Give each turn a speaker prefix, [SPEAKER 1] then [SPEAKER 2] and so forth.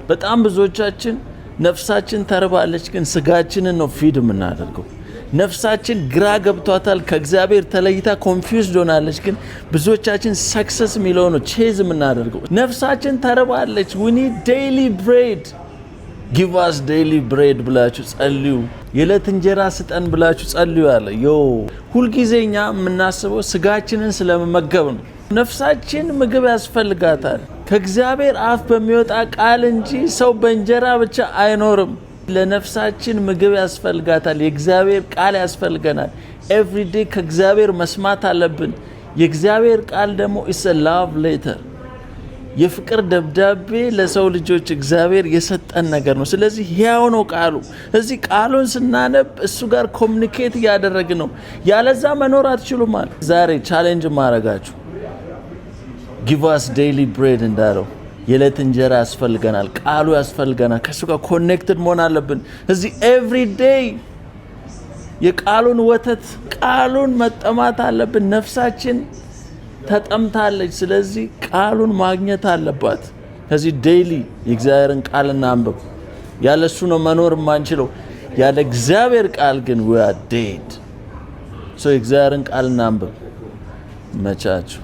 [SPEAKER 1] በጣም ብዙዎቻችን ነፍሳችን ተርባለች ግን ስጋችንን ነው ፊድ የምናደርገው። ነፍሳችን ግራ ገብቷታል ከእግዚአብሔር ተለይታ ኮንፊውዝድ ሆናለች ግን ብዙዎቻችን ሰክሰስ የሚለው ነው ቼዝ የምናደርገው። ነፍሳችን ተርባለች we need daily bread give us daily bread ብላችሁ ጸልዩ። የዕለት እንጀራ ስጠን ብላችሁ ጸልዩ አለ። ሁልጊዜኛ የምናስበው ስጋችንን ስለመመገብ ነው። ነፍሳችን ምግብ ያስፈልጋታል ከእግዚአብሔር አፍ በሚወጣ ቃል እንጂ ሰው በእንጀራ ብቻ አይኖርም። ለነፍሳችን ምግብ ያስፈልጋታል። የእግዚአብሔር ቃል ያስፈልገናል። ኤቭሪዴ ከእግዚአብሔር መስማት አለብን። የእግዚአብሔር ቃል ደግሞ is a love letter የፍቅር ደብዳቤ ለሰው ልጆች እግዚአብሔር የሰጠን ነገር ነው። ስለዚህ ሕያው ነው ቃሉ። እዚህ ቃሉን ስናነብ እሱ ጋር ኮሙኒኬት እያደረግን ነው። ያለዛ መኖር አትችሉም ማለት ዛሬ ቻሌንጅ ማረጋችሁ give us daily bread እንዳለው የዕለት እንጀራ ያስፈልገናል። ቃሉ ያስፈልገናል። ከሱ ጋር ኮኔክትድ መሆን አለብን። እዚህ ኤቭሪ ዴይ የቃሉን ወተት ቃሉን መጠማት አለብን። ነፍሳችን ተጠምታለች። ስለዚህ ቃሉን ማግኘት አለባት። ከዚህ ዴይሊ የእግዚአብሔርን ቃል እናንብብ። ያለሱ ነው መኖር የማንችለው። ያለ እግዚአብሔር ቃል ግን we are dead። የእግዚአብሔርን ቃል እናንብብ። መቻችሁ